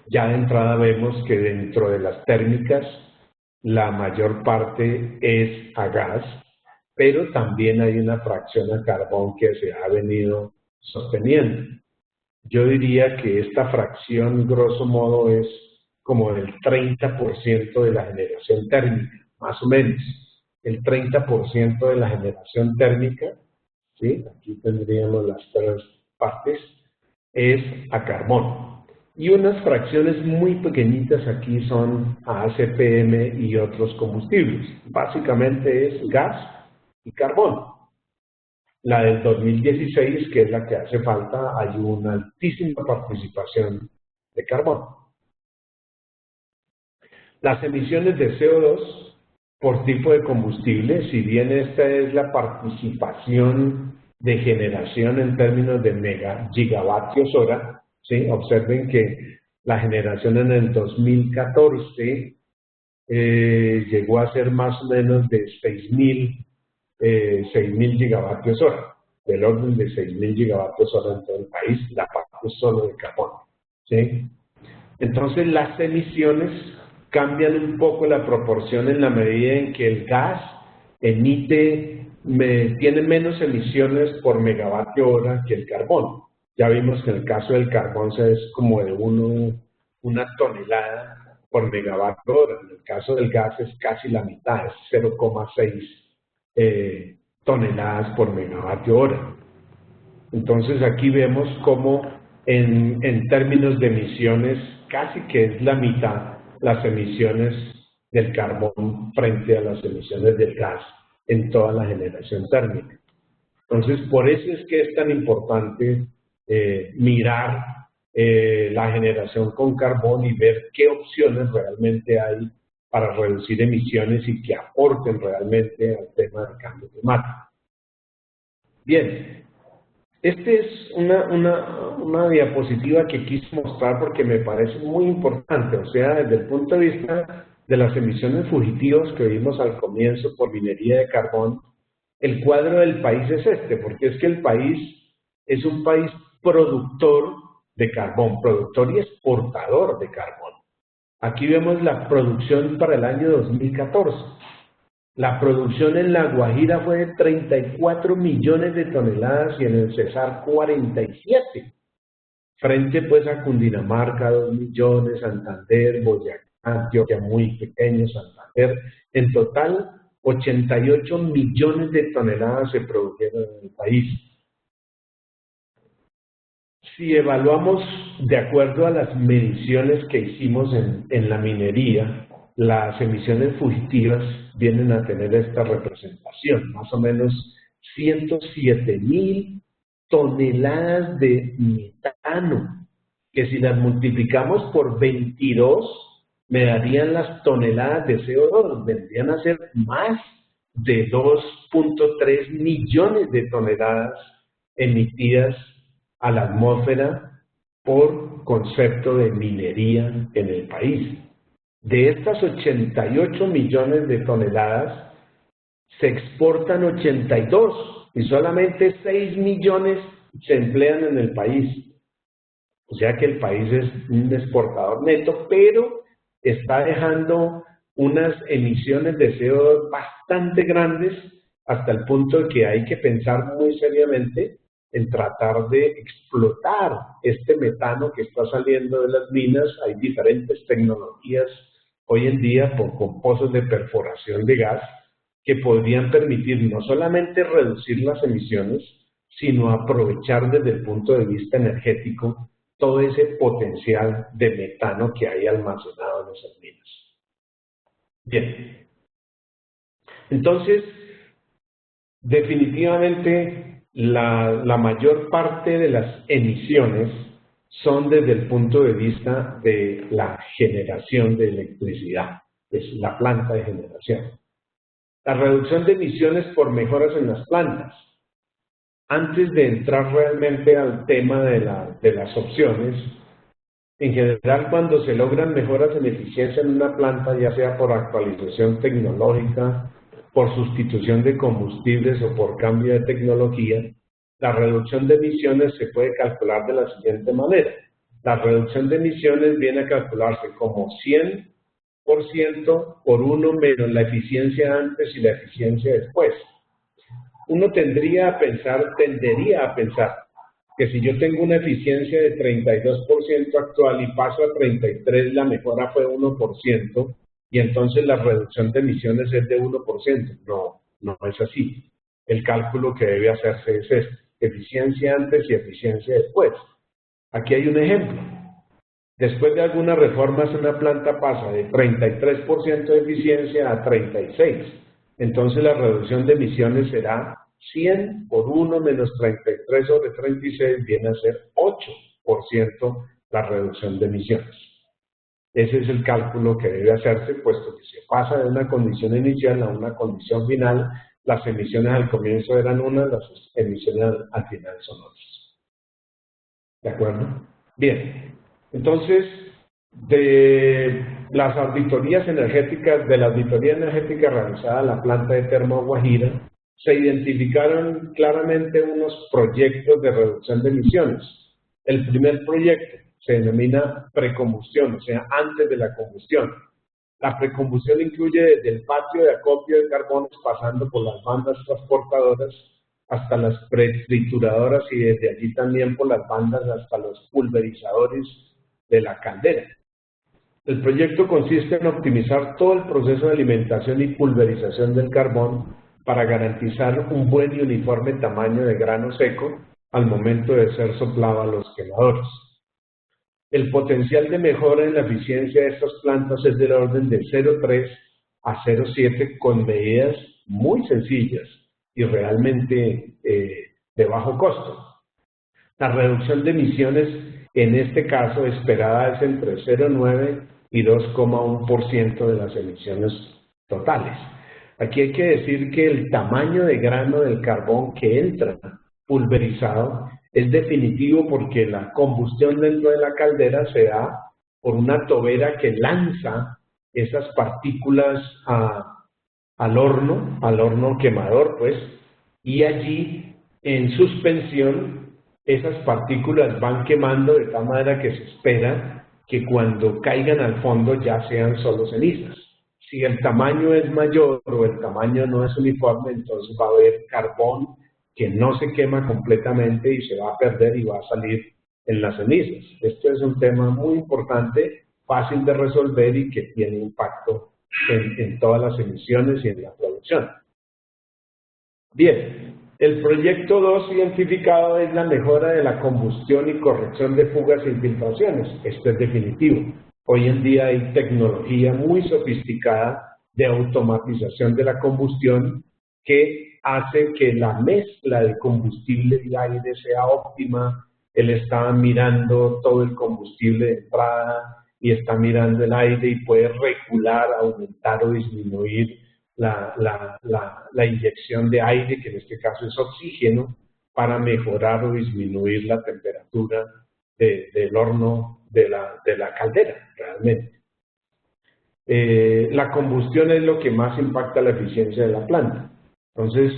ya de entrada vemos que dentro de las térmicas la mayor parte es a gas, pero también hay una fracción a carbón que se ha venido sosteniendo. Yo diría que esta fracción, grosso modo, es como el 30% de la generación térmica, más o menos. El 30% de la generación térmica, ¿sí? Aquí tendríamos las tres partes, es a carbón. Y unas fracciones muy pequeñitas aquí son a ACPM y otros combustibles. Básicamente es gas y carbón. La del 2016, que es la que hace falta, hay una altísima participación de carbón. Las emisiones de CO2 por tipo de combustible, si bien esta es la participación de generación en términos de gigavatios hora, ¿sí? Observen que la generación en el 2014 llegó a ser más o menos de 6.000 gigavatios hora, del orden de 6.000 gigavatios hora en todo el país, la parte solo de carbón, ¿sí? Entonces las emisiones cambian un poco la proporción en la medida en que el gas tiene menos emisiones por megavatio hora que el carbón. Ya vimos que en el caso del carbón es como de una tonelada por megavatio hora. En el caso del gas es casi la mitad, es 0,6 toneladas por megavatio hora. Entonces aquí vemos cómo en términos de emisiones casi que es la mitad las emisiones del carbón frente a las emisiones del gas en toda la generación térmica. Entonces por eso es que es tan importante mirar la generación con carbón y ver qué opciones realmente hay para reducir emisiones y que aporten realmente al tema del cambio climático. Bien, esta es una diapositiva que quise mostrar porque me parece muy importante, o sea, desde el punto de vista de las emisiones fugitivas que vimos al comienzo por minería de carbón, el cuadro del país es este, porque es que el país es un país productor de carbón, productor y exportador de carbón. Aquí vemos la producción para el año 2014. La producción en La Guajira fue de 34 millones de toneladas y en el Cesar 47. Frente pues a Cundinamarca 2 millones, Santander, Boyacá, Antioquia muy pequeño, Santander. En total 88 millones de toneladas se produjeron en el país. Si evaluamos de acuerdo a las mediciones que hicimos en la minería, las emisiones fugitivas vienen a tener esta representación, más o menos 107.000 toneladas de metano, que si las multiplicamos por 22, me darían las toneladas de CO2, vendrían a ser más de 2.3 millones de toneladas emitidas a la atmósfera por concepto de minería en el país. De estas 88 millones de toneladas, se exportan 82 y solamente 6 millones se emplean en el país. O sea que el país es un exportador neto, pero está dejando unas emisiones de CO2 bastante grandes hasta el punto de que hay que pensar muy seriamente en tratar de explotar este metano que está saliendo de las minas. Hay diferentes tecnologías hoy en día con pozos de perforación de gas que podrían permitir no solamente reducir las emisiones, sino aprovechar desde el punto de vista energético todo ese potencial de metano que hay almacenado en esas minas. Bien, entonces, definitivamente la mayor parte de las emisiones son desde el punto de vista de la generación de electricidad, es la planta de generación. La reducción de emisiones por mejoras en las plantas. Antes de entrar realmente al tema de las opciones, en general cuando se logran mejoras en eficiencia en una planta, ya sea por actualización tecnológica, por sustitución de combustibles o por cambio de tecnología, la reducción de emisiones se puede calcular de la siguiente manera. La reducción de emisiones viene a calcularse como 100% por 1 menos la eficiencia antes y la eficiencia después. Uno tendería a pensar que si yo tengo una eficiencia de 32% actual y paso a 33%, la mejora fue 1%, y entonces la reducción de emisiones es de 1%. No, no es así. El cálculo que debe hacerse es este: eficiencia antes y eficiencia después. Aquí hay un ejemplo. Después de algunas reformas, una planta pasa de 33% de eficiencia a 36%. Entonces la reducción de emisiones será 100 por 1 menos 33 sobre 36, viene a ser 8% la reducción de emisiones. Ese es el cálculo que debe hacerse, puesto que se pasa de una condición inicial a una condición final. Las emisiones al comienzo eran unas, las emisiones al final son otras. ¿De acuerdo? Bien, entonces, de las auditorías energéticas, de la auditoría energética realizada en la planta de Termoguajira, se identificaron claramente unos proyectos de reducción de emisiones. El primer proyecto se denomina precombustión, o sea, antes de la combustión. La precombustión incluye desde el patio de acopio de carbones, pasando por las bandas transportadoras hasta las pretrituradoras, y desde allí también por las bandas hasta los pulverizadores de la caldera. El proyecto consiste en optimizar todo el proceso de alimentación y pulverización del carbón para garantizar un buen y uniforme tamaño de grano seco al momento de ser soplado a los quemadores. El potencial de mejora en la eficiencia de estas plantas es del orden de 0,3 a 0,7 con medidas muy sencillas y realmente de bajo costo. La reducción de emisiones en este caso esperada es entre 0,9 y 2,1% de las emisiones totales. Aquí hay que decir que el tamaño de grano del carbón que entra pulverizado es definitivo, porque la combustión dentro de la caldera se da por una tobera que lanza esas partículas al horno quemador, pues, y allí en suspensión esas partículas van quemando de tal manera que se espera que cuando caigan al fondo ya sean solo cenizas. Si el tamaño es mayor o el tamaño no es uniforme, entonces va a haber carbón que no se quema completamente y se va a perder y va a salir en las cenizas. Esto es un tema muy importante, fácil de resolver y que tiene impacto en todas las emisiones y en la producción. Bien, el proyecto 2 identificado es la mejora de la combustión y corrección de fugas e infiltraciones. Esto es definitivo. Hoy en día hay tecnología muy sofisticada de automatización de la combustión que hace que la mezcla de combustible y aire sea óptima. Él está mirando todo el combustible de entrada y está mirando el aire y puede regular, aumentar o disminuir la inyección de aire, que en este caso es oxígeno, para mejorar o disminuir la temperatura del horno de la caldera, realmente. La combustión es lo que más impacta la eficiencia de la planta. Entonces,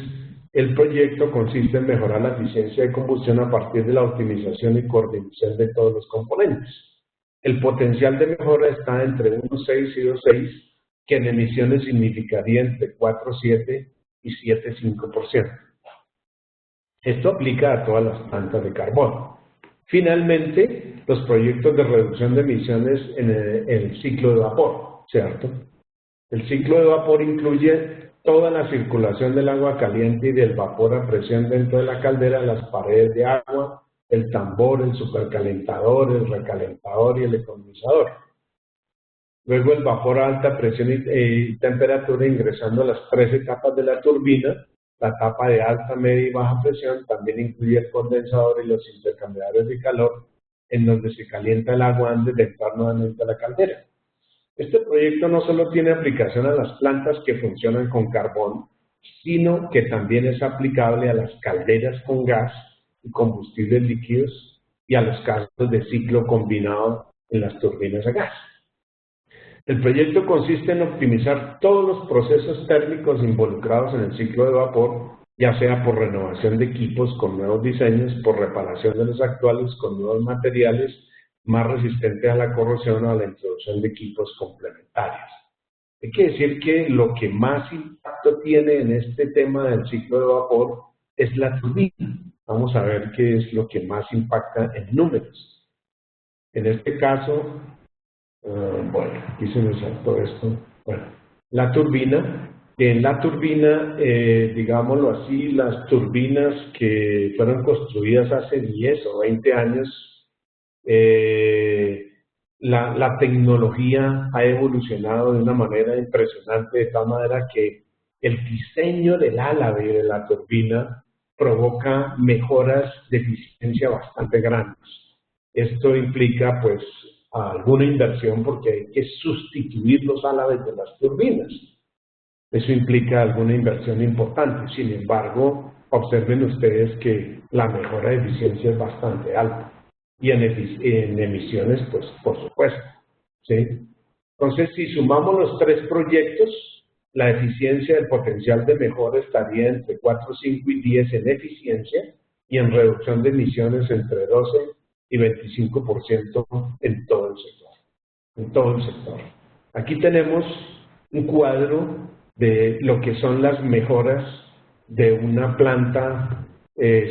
el proyecto consiste en mejorar la eficiencia de combustión a partir de la optimización y coordinación de todos los componentes. El potencial de mejora está entre 1.6 y 2.6, que en emisiones significaría entre 4.7 y 7.5%. Esto aplica a todas las plantas de carbón. Finalmente, los proyectos de reducción de emisiones en el ciclo de vapor, ¿cierto? El ciclo de vapor incluye toda la circulación del agua caliente y del vapor a presión dentro de la caldera, las paredes de agua, el tambor, el supercalentador, el recalentador y el economizador. Luego el vapor a alta presión y temperatura ingresando a las 3 etapas de la turbina. La etapa de alta, media y baja presión también incluye el condensador y los intercambiadores de calor, en donde se calienta el agua antes de entrar nuevamente a la caldera. Este proyecto no solo tiene aplicación a las plantas que funcionan con carbón, sino que también es aplicable a las calderas con gas y combustibles líquidos y a los casos de ciclo combinado en las turbinas a gas. El proyecto consiste en optimizar todos los procesos térmicos involucrados en el ciclo de vapor, ya sea por renovación de equipos con nuevos diseños, por reparación de los actuales con nuevos materiales más resistentes a la corrosión o a la introducción de equipos complementarios. Hay que decir que lo que más impacto tiene en este tema del ciclo de vapor es la turbina. Vamos a ver qué es lo que más impacta en números. En este caso, bueno, aquí se me saltó esto. Bueno, la turbina. En la turbina, digámoslo así, las turbinas que fueron construidas hace 10 o 20 años, la tecnología ha evolucionado de una manera impresionante, de tal manera que el diseño del álabe de la turbina provoca mejoras de eficiencia bastante grandes. Esto implica, pues, alguna inversión porque hay que sustituir los álabes de las turbinas. Eso implica alguna inversión importante. Sin embargo, observen ustedes que la mejora de eficiencia es bastante alta. Y en emisiones, pues, por supuesto. ¿Sí? Entonces, si sumamos los 3 proyectos, la eficiencia del potencial de mejora estaría entre 4, 5 y 10 en eficiencia y en reducción de emisiones entre 12 y 25% en todo el sector. En todo el sector. Aquí tenemos un cuadro de lo que son las mejoras de una planta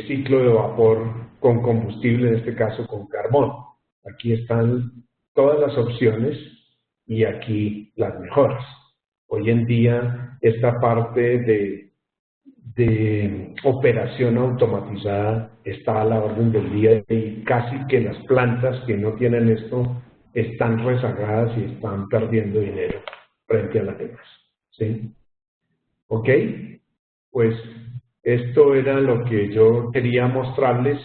ciclo de vapor con combustible, en este caso con carbón. Aquí están todas las opciones y aquí las mejoras. Hoy en día esta parte de operación automatizada está a la orden del día y casi que las plantas que no tienen esto están rezagadas y están perdiendo dinero frente a las demás. ¿Sí? ¿Ok? Pues esto era lo que yo quería mostrarles,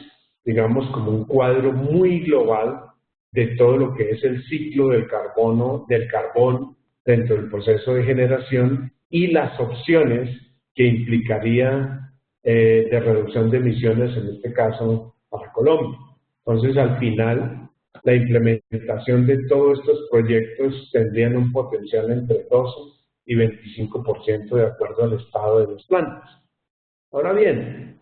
digamos, como un cuadro muy global de todo lo que es el ciclo del carbón dentro del proceso de generación y las opciones que implicaría de reducción de emisiones, en este caso, para Colombia. Entonces, al final, la implementación de todos estos proyectos tendrían un potencial entre 12 y 25% de acuerdo al estado de las plantas. Ahora bien,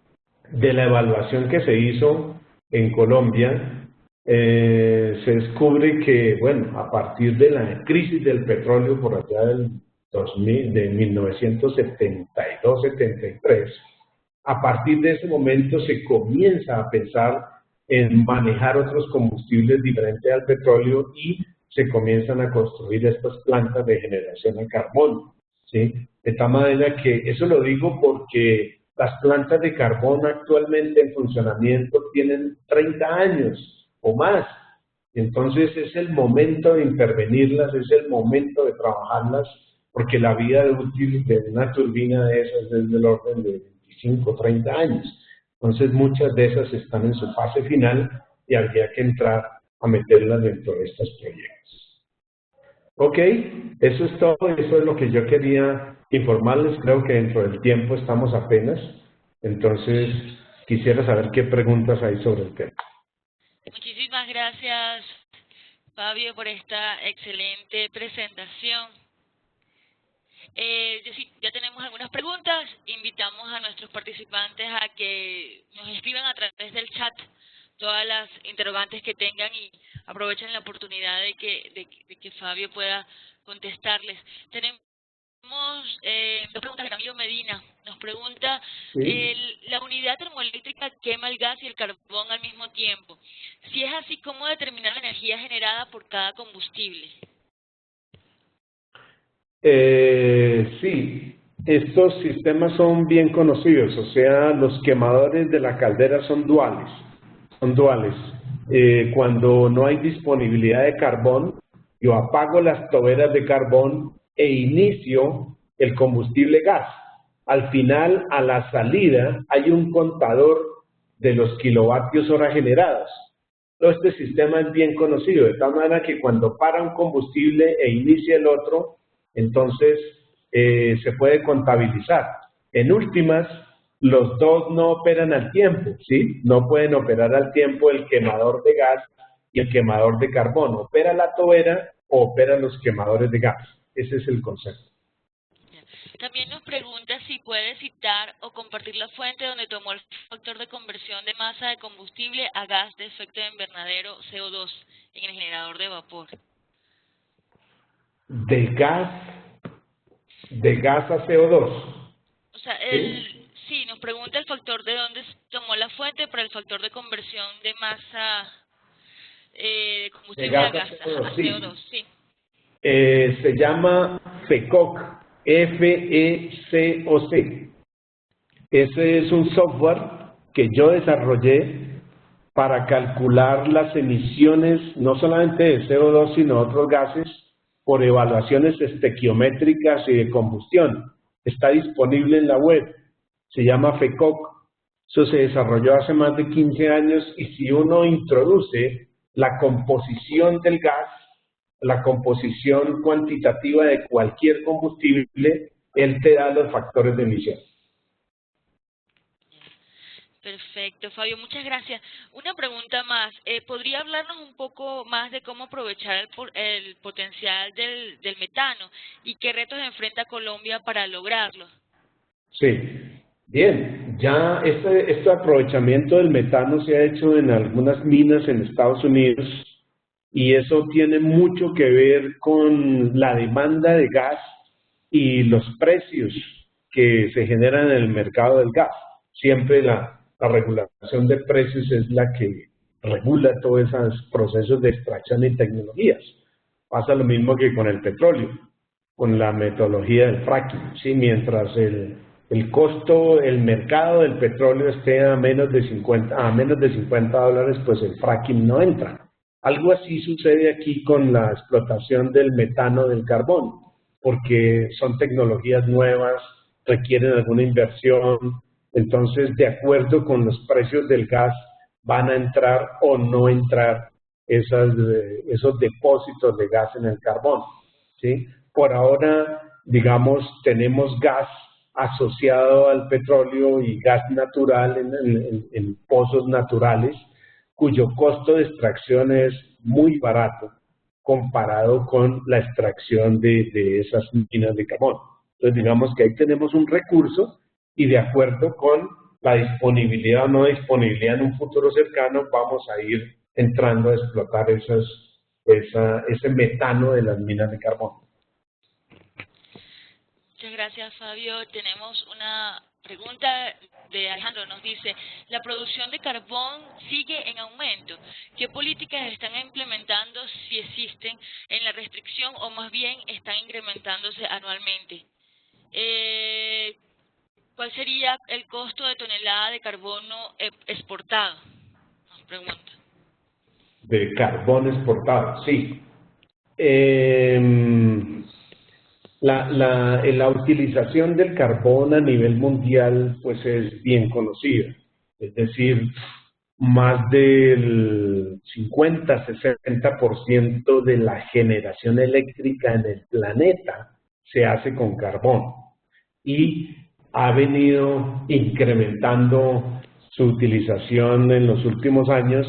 de la evaluación que se hizo en Colombia, se descubre que, bueno, a partir de la crisis del petróleo por allá de 1972-73, a partir de ese momento se comienza a pensar en manejar otros combustibles diferentes al petróleo y se comienzan a construir estas plantas de generación a carbón, ¿sí? De tal manera que, eso lo digo porque las plantas de carbón actualmente en funcionamiento tienen 30 años o más. Entonces es el momento de intervenirlas, es el momento de trabajarlas, porque la vida útil de una turbina de esas es del orden de 25 o 30 años. Entonces muchas de esas están en su fase final y habría que entrar a meterlas dentro de estos proyectos. Ok, eso es todo, eso es lo que yo quería informarles. Creo que dentro del tiempo estamos apenas, entonces quisiera saber qué preguntas hay sobre el tema. Muchísimas gracias, Fabio, por esta excelente presentación. Ya tenemos algunas preguntas. Invitamos a nuestros participantes a que nos escriban a través del chat todas las interrogantes que tengan y aprovechen la oportunidad de que Fabio pueda contestarles. Tenemos dos preguntas de Camilo Medina. Nos pregunta, Sí. la unidad termoeléctrica quema el gas y el carbón al mismo tiempo. Si es así, ¿cómo determinar la energía generada por cada combustible? Sí, estos sistemas son bien conocidos, o sea, los quemadores de la caldera son duales, son duales. Cuando no hay disponibilidad de carbón, yo apago las toberas de carbón e inicio el combustible gas. Al final, a la salida, hay un contador de los kilovatios hora generados. Todo este sistema es bien conocido, de tal manera que cuando para un combustible e inicia el otro, entonces se puede contabilizar. En últimas, los dos no operan al tiempo, ¿sí? No pueden operar al tiempo el quemador de gas y el quemador de carbón. Opera la tobera o operan los quemadores de gas. Ese es el concepto. También nos pregunta si puede citar o compartir la fuente donde tomó el factor de conversión de masa de combustible a gas de efecto de invernadero CO2 en el generador de vapor. De gas a CO2. O sea, ¿Sí? sí, nos pregunta el factor de dónde tomó la fuente para el factor de conversión de masa de De combustible a gas a gas, CO2, a sí. CO2, sí. Se llama FECOC, FECOC. Ese es un software que yo desarrollé para calcular las emisiones, no solamente de CO2, sino otros gases, por evaluaciones estequiométricas y de combustión. Está disponible en la web, se llama FECOC. Eso se desarrolló hace más de 15 años y si uno introduce la composición del gas, la composición cuantitativa de cualquier combustible, él te da los factores de emisión. Perfecto, Fabio, muchas gracias. Una pregunta más. ¿Podría hablarnos un poco más de cómo aprovechar el potencial del metano y qué retos enfrenta Colombia para lograrlo? Sí, bien. Ya este aprovechamiento del metano se ha hecho en algunas minas en Estados Unidos y eso tiene mucho que ver con la demanda de gas y los precios que se generan en el mercado del gas. Siempre la regulación de precios es la que regula todos esos procesos de extracción y tecnologías. Pasa lo mismo que con el petróleo, con la metodología del fracking, ¿sí? Mientras el costo, el mercado del petróleo esté a menos de $50, pues el fracking no entra. Algo así sucede aquí con la explotación del metano del carbón, porque son tecnologías nuevas, requieren alguna inversión, entonces de acuerdo con los precios del gas van a entrar o no entrar esos depósitos de gas en el carbón, ¿sí? Por ahora, digamos, tenemos gas asociado al petróleo y gas natural en pozos naturales, cuyo costo de extracción es muy barato comparado con la extracción de esas minas de carbón. Entonces, digamos que ahí tenemos un recurso y de acuerdo con la disponibilidad o no disponibilidad en un futuro cercano, vamos a ir entrando a explotar ese metano de las minas de carbón. Muchas gracias, Fabio. Tenemos una pregunta de Alejandro. Nos dice, la producción de carbón sigue en aumento. ¿Qué políticas están implementando, si existen, en la restricción o más bien están incrementándose anualmente? ¿Cuál sería el costo de tonelada de carbono exportado? Nos pregunta. De carbón exportado, sí. La utilización del carbón a nivel mundial pues es bien conocida, es decir, más del 50-60% de la generación eléctrica en el planeta se hace con carbón y ha venido incrementando su utilización en los últimos años.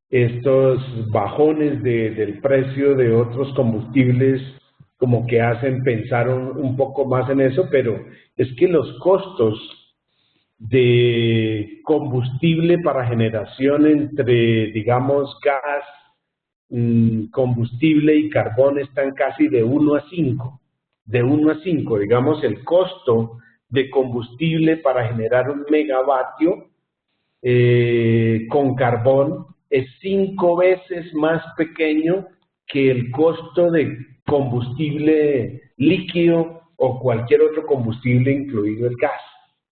Estos bajones del precio de otros combustibles como que hacen pensar un poco más en eso, pero es que los costos de combustible para generación entre, digamos, gas, combustible y carbón están casi de 1 a 5. De 1 a 5, digamos, el costo de combustible para generar un megavatio con carbón es 5 veces más pequeño que el costo de combustible líquido o cualquier otro combustible, incluido el gas.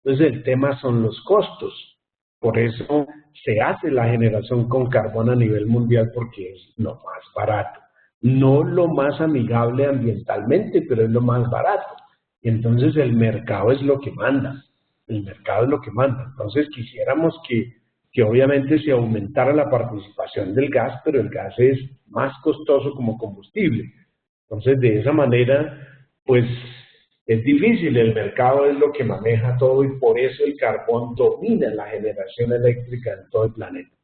Entonces el tema son los costos. Por eso se hace la generación con carbón a nivel mundial, porque es lo más barato. No lo más amigable ambientalmente, pero es lo más barato. Entonces el mercado es lo que manda. El mercado es lo que manda. Entonces quisiéramos que obviamente se aumentara la participación del gas, pero el gas es más costoso como combustible. Entonces, de esa manera, pues es difícil, el mercado es lo que maneja todo y por eso el carbón domina la generación eléctrica en todo el planeta.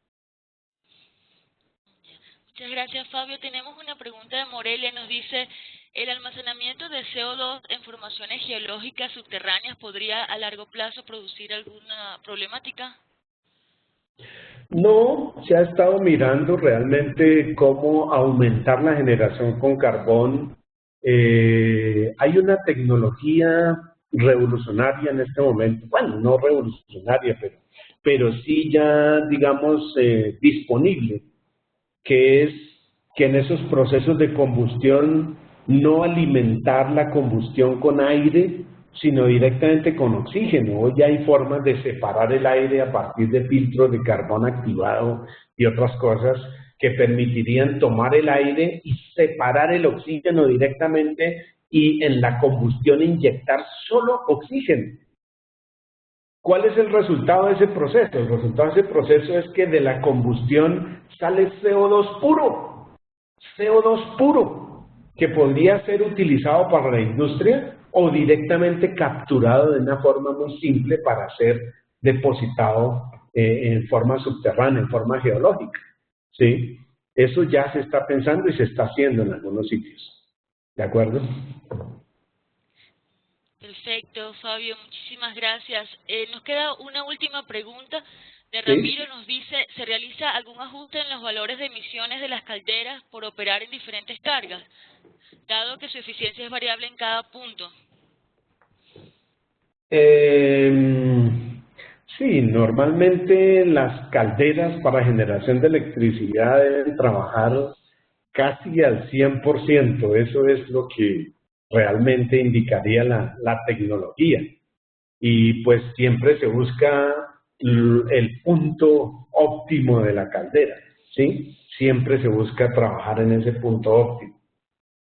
Muchas gracias, Fabio. Tenemos una pregunta de Morelia. Nos dice, ¿el almacenamiento de CO2 en formaciones geológicas subterráneas podría a largo plazo producir alguna problemática? No, se ha estado mirando realmente cómo aumentar la generación con carbón. Hay una tecnología revolucionaria en este momento, bueno, no revolucionaria, pero sí ya, digamos, disponible, que es que en esos procesos de combustión no alimentar la combustión con aire, sino directamente con oxígeno. Hoy ya hay formas de separar el aire a partir de filtros de carbón activado y otras cosas que permitirían tomar el aire y separar el oxígeno directamente y en la combustión inyectar solo oxígeno. ¿Cuál es el resultado de ese proceso? El resultado de ese proceso es que de la combustión sale CO2 puro, CO2 puro, que podría ser utilizado para la industria o directamente capturado de una forma muy simple para ser depositado en forma subterránea, en forma geológica. ¿Sí? Eso ya se está pensando y se está haciendo en algunos sitios. ¿De acuerdo? Perfecto, Fabio, muchísimas gracias. Nos queda una última pregunta de Sí. Ramiro. Nos dice, ¿se realiza algún ajuste en los valores de emisiones de las calderas por operar en diferentes cargas, dado que su eficiencia es variable en cada punto? Sí, normalmente las calderas para generación de electricidad deben trabajar casi al 100%. Eso es lo que realmente indicaría la tecnología. Y pues siempre se busca el punto óptimo de la caldera, ¿sí? Siempre se busca trabajar en ese punto óptimo.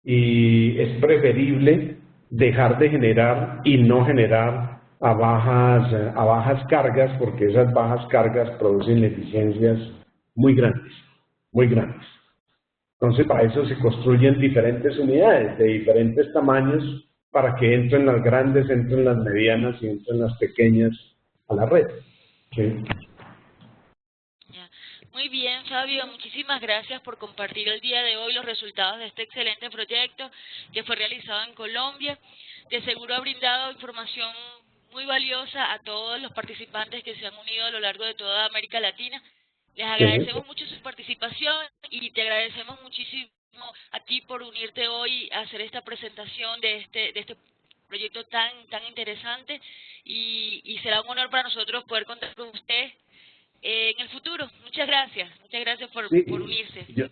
Y es preferible dejar de generar y no generar a bajas cargas, porque esas bajas cargas producen eficiencias muy grandes, muy grandes. Entonces, para eso se construyen diferentes unidades de diferentes tamaños para que entren las grandes, entren las medianas y entren las pequeñas a la red. ¿Sí? Muy bien, Fabio, muchísimas gracias por compartir el día de hoy los resultados de este excelente proyecto que fue realizado en Colombia. De seguro ha brindado información muy valiosa a todos los participantes que se han unido a lo largo de toda América Latina. Les agradecemos mucho su participación y te agradecemos muchísimo a ti por unirte hoy a hacer esta presentación de este proyecto tan interesante y será un honor para nosotros poder contar con usted en el futuro. Muchas gracias por unirse.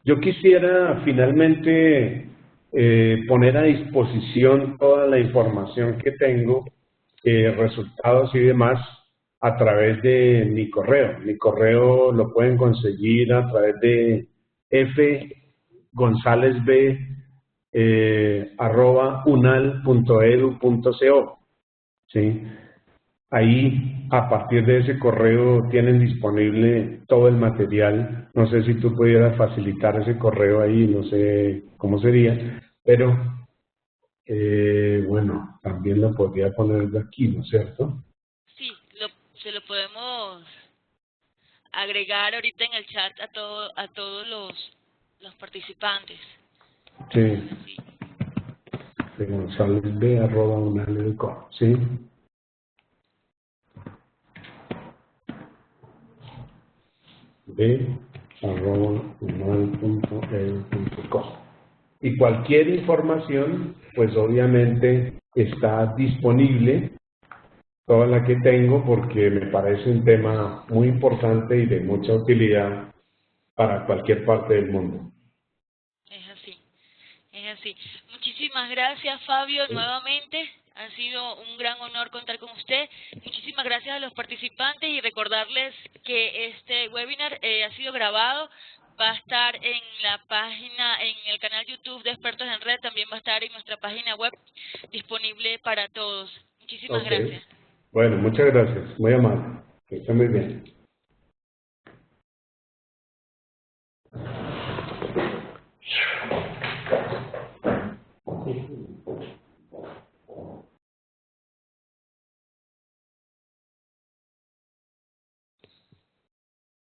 Yo quisiera finalmente poner a disposición toda la información que tengo, resultados y demás, a través de mi correo. Mi correo lo pueden conseguir a través de fgonzalezb@unal.edu.co. ¿Sí? Ahí, a partir de ese correo, tienen disponible todo el material. No sé si tú pudieras facilitar ese correo ahí, no sé cómo sería, pero bueno, también lo podría poner de aquí, ¿no es cierto? Sí, se lo podemos agregar ahorita en el chat a todos los participantes. Sí. Sí. de González B @unal.edu.co, ¿sí? b@unal.edu.co. Y cualquier información, pues obviamente está disponible, toda la que tengo, porque me parece un tema muy importante y de mucha utilidad para cualquier parte del mundo. Es así, es así. Muchísimas gracias, Fabio, Sí. nuevamente. Ha sido un gran honor contar con usted. Muchísimas gracias a los participantes y recordarles que este webinar ha sido grabado. Va a estar en la página, en el canal YouTube de Expertos en Red. También va a estar en nuestra página web disponible para todos. Muchísimas Ok. gracias. Bueno, muchas gracias. Muy amable. Que esté muy bien.